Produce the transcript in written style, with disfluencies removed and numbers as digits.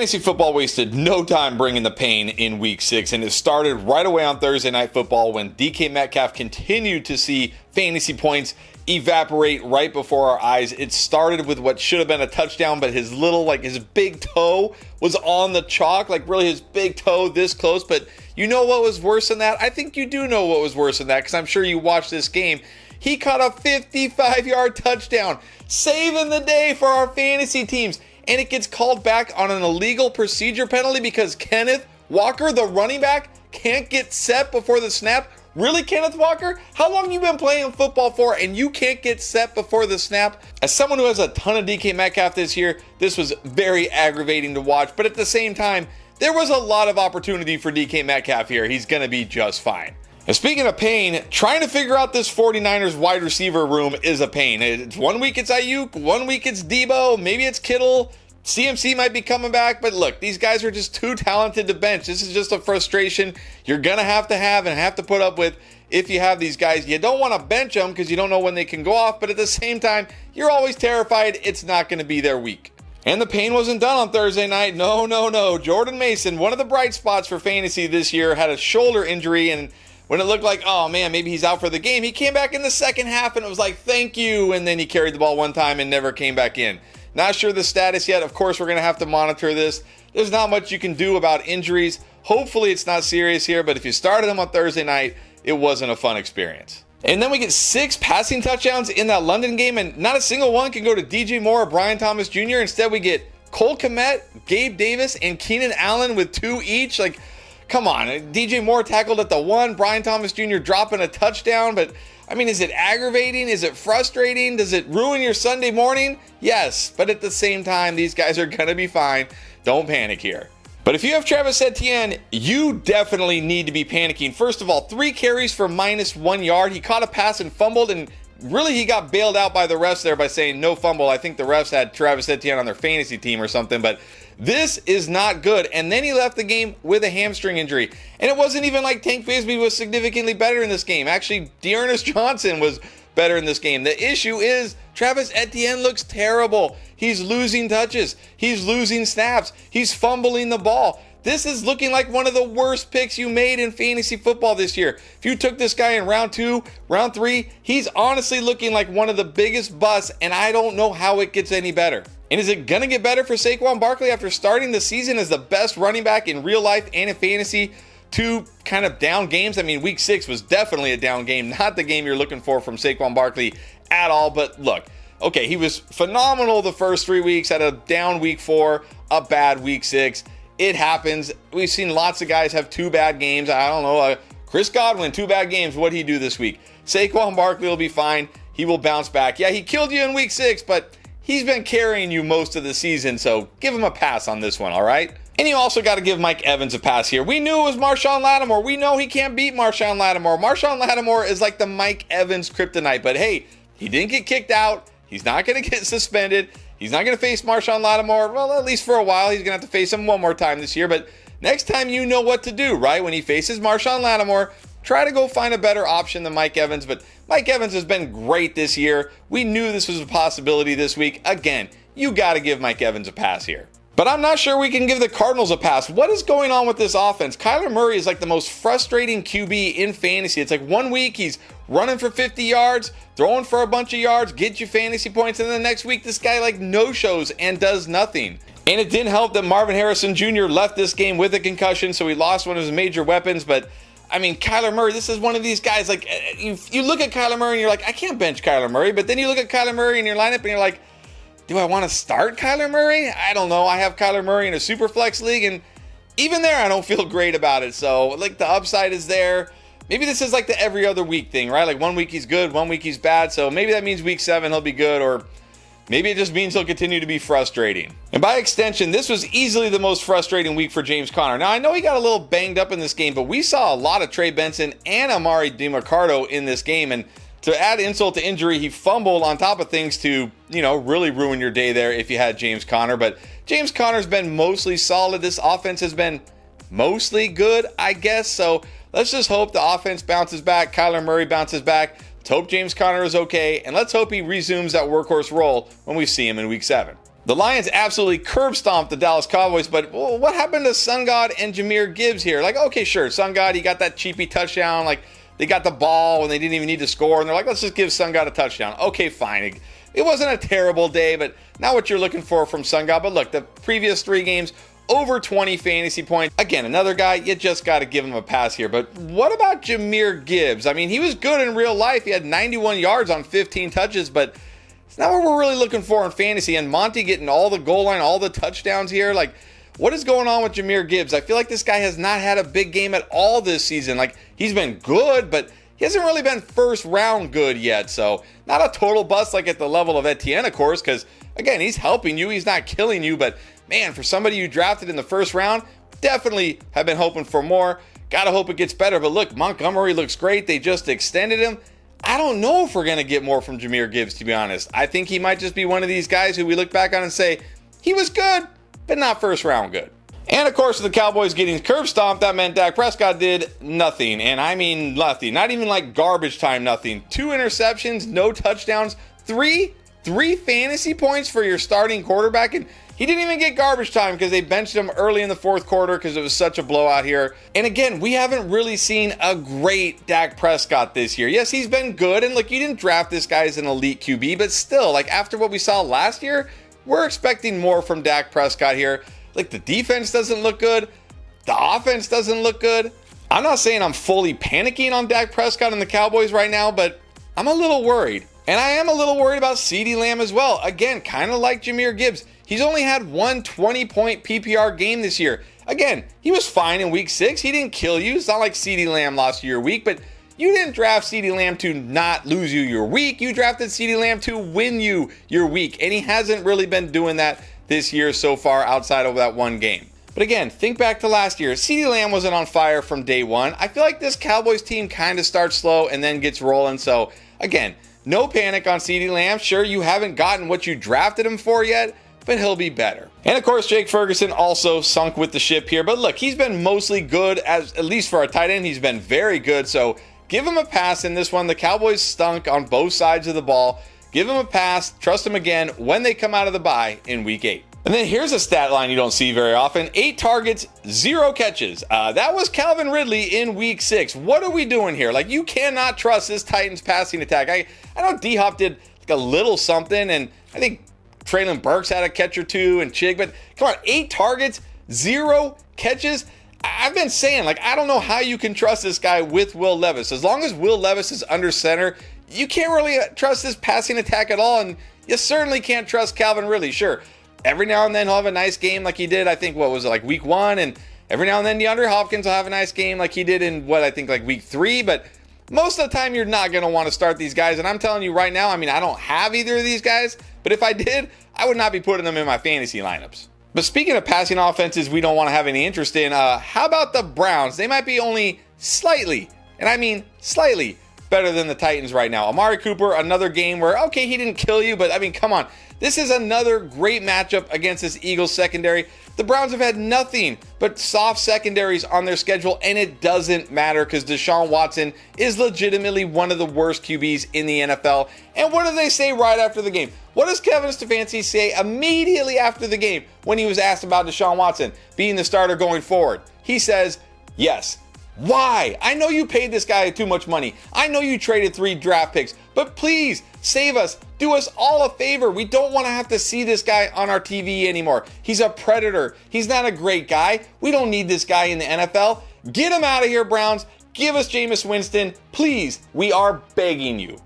Fantasy football wasted no time bringing the pain in week 6, and it started right away on Thursday Night Football when DK Metcalf continued to see fantasy points evaporate right before our eyes. It started with what should have been a touchdown, but his big toe was on the chalk, really his big toe this close. But you know what was worse than that? I think you do know what was worse than that, because I'm sure you watched this game. He caught a 55-yard touchdown, saving the day for our fantasy teams. And it gets called back on an illegal procedure penalty because Kenneth Walker, the running back, can't get set before the snap. Really, Kenneth Walker? How long have you been playing football for and you can't get set before the snap? As someone who has a ton of DK Metcalf this year, this was very aggravating to watch. But at the same time, there was a lot of opportunity for DK Metcalf here. He's going to be just fine. And speaking of pain, trying to figure out this 49ers wide receiver room is a pain. It's 1 week it's Ayuk, 1 week it's Debo, maybe it's Kittle. CMC might be coming back, but look, these guys are just too talented to bench. This is just a frustration you're going to have to put up with if you have these guys. You don't want to bench them because you don't know when they can go off, but at the same time, you're always terrified it's not going to be their week. And the pain wasn't done on Thursday night. No. Jordan Mason, one of the bright spots for fantasy this year, had a shoulder injury, and when it looked like, oh man, maybe he's out for the game, he came back in the second half and it was like, thank you. And then he carried the ball one time and never came back in. Not sure the status yet. Of course, we're going to have to monitor this. There's not much you can do about injuries. Hopefully it's not serious here, but if you started him on Thursday night, it wasn't a fun experience. And then we get 6 passing touchdowns in that London game, and not a single one can go to DJ Moore or Brian Thomas Jr. Instead, we get Cole Kmet, Gabe Davis, and Keenan Allen with 2 each. Come on, DJ Moore tackled at the 1, Brian Thomas Jr. dropping a touchdown, but is it aggravating? Is it frustrating? Does it ruin your Sunday morning? Yes, but at the same time, these guys are going to be fine. Don't panic here. But if you have Travis Etienne, you definitely need to be panicking. First of all, 3 carries for -1 yard. He caught a pass and fumbled, and really he got bailed out by the refs there by saying no fumble. I think the refs had Travis Etienne on their fantasy team or something, but this is not good. And then he left the game with a hamstring injury. And it wasn't even like Tank Bigsby was significantly better in this game. Actually, Dearness Johnson was better in this game. The issue is Travis Etienne looks terrible. He's losing touches. He's losing snaps. He's fumbling the ball. This is looking like one of the worst picks you made in fantasy football this year. If you took this guy in round 2, round 3, he's honestly looking like one of the biggest busts, and I don't know how it gets any better. And is it going to get better for Saquon Barkley after starting the season as the best running back in real life and in fantasy? 2 kind of down games. Week 6 was definitely a down game, not the game you're looking for from Saquon Barkley at all. But look, okay, he was phenomenal the first 3 weeks, had a down week 4, a bad week 6. It happens. We've seen lots of guys have 2 bad games. I don't know. Chris Godwin, 2 bad games. What'd he do this week? Saquon Barkley will be fine. He will bounce back. Yeah, he killed you in week 6, but he's been carrying you most of the season, so give him a pass on this one, all right? And you also got to give Mike Evans a pass here. We knew it was Marshawn Lattimore. We know he can't beat Marshawn Lattimore. Marshawn Lattimore is like the Mike Evans kryptonite, but hey, he didn't get kicked out. He's not going to get suspended. He's not going to face Marshawn Lattimore, well, at least for a while. He's going to have to face him one more time this year, but next time you know what to do, right? When he faces Marshawn Lattimore, try to go find a better option than Mike Evans, but Mike Evans has been great this year. We knew this was a possibility this week. Again, you got to give Mike Evans a pass here. But I'm not sure we can give the Cardinals a pass. What is going on with this offense? Kyler Murray is like the most frustrating QB in fantasy. It's like 1 week he's running for 50 yards, throwing for a bunch of yards, get you fantasy points, and then the next week this guy no-shows and does nothing. And it didn't help that Marvin Harrison Jr. left this game with a concussion, so he lost one of his major weapons. But Kyler Murray, this is one of these guys, you look at Kyler Murray and you're like, I can't bench Kyler Murray. But then you look at Kyler Murray in your lineup and you're like, do I want to start Kyler Murray? I don't know. I have Kyler Murray in a super flex league, and even there, I don't feel great about it. So, the upside is there. Maybe this is like the every other week thing, right? 1 week he's good, 1 week he's bad. So maybe that means week 7 he'll be good, or maybe it just means he'll continue to be frustrating. And by extension, this was easily the most frustrating week for James Conner. Now, I know he got a little banged up in this game, but we saw a lot of Trey Benson and Amari DiMercado in this game, and to add insult to injury, he fumbled on top of things to, really ruin your day there if you had James Conner. But James Conner's been mostly solid. This offense has been mostly good, I guess. So let's just hope the offense bounces back. Kyler Murray bounces back. Let's hope James Conner is okay. And let's hope he resumes that workhorse role when we see him in week 7. The Lions absolutely curb stomped the Dallas Cowboys, but what happened to Sun God and Jahmyr Gibbs here? Like, okay, sure, Sun God, he got that cheapy touchdown. Like, they got the ball and they didn't even need to score, and they're like, let's just give Sun God a touchdown. Okay, fine. It wasn't a terrible day, but not what you're looking for from Sun God. But look, the previous 3 games, over 20 fantasy points. Again, another guy, you just got to give him a pass here. But what about Jahmyr Gibbs? I mean, he was good in real life. He had 91 yards on 15 touches, but it's not what we're really looking for in fantasy. And Monty getting all the goal line, all the touchdowns here. Like, what is going on with Jahmyr Gibbs? I feel like this guy has not had a big game at all this season. Like, he's been good, but he hasn't really been first round good yet. So, not a total bust like at the level of Etienne, of course, because, again, he's helping you. He's not killing you. But, man, for somebody you drafted in the first round, definitely have been hoping for more. Gotta hope it gets better. But, look, Montgomery looks great. They just extended him. I don't know if we're going to get more from Jahmyr Gibbs, to be honest. I think he might just be one of these guys who we look back on and say, he was good, but not first round good. And of course, with the Cowboys getting curb stomped, that meant Dak Prescott did nothing. And I mean nothing. Not even like garbage time nothing. 2 interceptions, no touchdowns, 3 fantasy points for your starting quarterback. And he didn't even get garbage time because they benched him early in the 4th quarter because it was such a blowout here. And again, we haven't really seen a great Dak Prescott this year. Yes, he's been good. And look, you didn't draft this guy as an elite QB, but still, like after what we saw last year, we're expecting more from Dak Prescott here. Like, the defense doesn't look good. The offense doesn't look good. I'm not saying I'm fully panicking on Dak Prescott and the Cowboys right now, but I'm a little worried. And I am a little worried about CeeDee Lamb as well. Again, kind of like Jahmyr Gibbs. He's only had one 20-point PPR game this year. Again, he was fine in week 6. He didn't kill you. It's not like CeeDee Lamb lost you your week, but you didn't draft CeeDee Lamb to not lose you your week. You drafted CeeDee Lamb to win you your week. And he hasn't really been doing that this year so far outside of that one game. But again, think back to last year. CeeDee Lamb wasn't on fire from day one. I feel like this Cowboys team kind of starts slow and then gets rolling. So again, no panic on CeeDee Lamb. Sure, you haven't gotten what you drafted him for yet, but he'll be better. And of course, Jake Ferguson also sunk with the ship here. But look, he's been mostly good, at least for a tight end. He's been very good. So give him a pass in this one. The Cowboys stunk on both sides of the ball. Give him a pass. Trust him again when they come out of the bye in week 8. And then here's a stat line you don't see very often. 8 targets, 0 catches. That was Calvin Ridley in week 6. What are we doing here? Like, you cannot trust this Titans passing attack. I know D-Hop did like a little something, and I think Traylon Burks had a catch or 2 and Chig, but come on, 8 targets, 0 catches. I've been saying, like, I don't know how you can trust this guy with Will Levis. As long as Will Levis is under center, you can't really trust this passing attack at all, and you certainly can't trust Calvin Ridley. Sure, every now and then he'll have a nice game like he did, I think, what was it, like week 1, and every now and then DeAndre Hopkins will have a nice game like he did in, what, I think like week 3, but most of the time you're not going to want to start these guys, and I'm telling you right now, I mean, I don't have either of these guys, but if I did, I would not be putting them in my fantasy lineups. But speaking of passing offenses we don't want to have any interest in, how about the Browns? They might be only slightly, and I mean slightly, better than the Titans right now. Amari Cooper, another game where, okay, he didn't kill you, but I mean, come on. This is another great matchup against this Eagles secondary. The Browns have had nothing but soft secondaries on their schedule, and it doesn't matter because Deshaun Watson is legitimately one of the worst QBs in the NFL. And what do they say right after the game? What does Kevin Stefanski say immediately after the game when he was asked about Deshaun Watson being the starter going forward? He says, yes. Why? I know you paid this guy too much money. I know you traded 3 draft picks, but please save us. Do us all a favor. We don't want to have to see this guy on our TV anymore. He's a predator. He's not a great guy. We don't need this guy in the NFL. Get him out of here, Browns. Give us Jameis Winston. Please, we are begging you.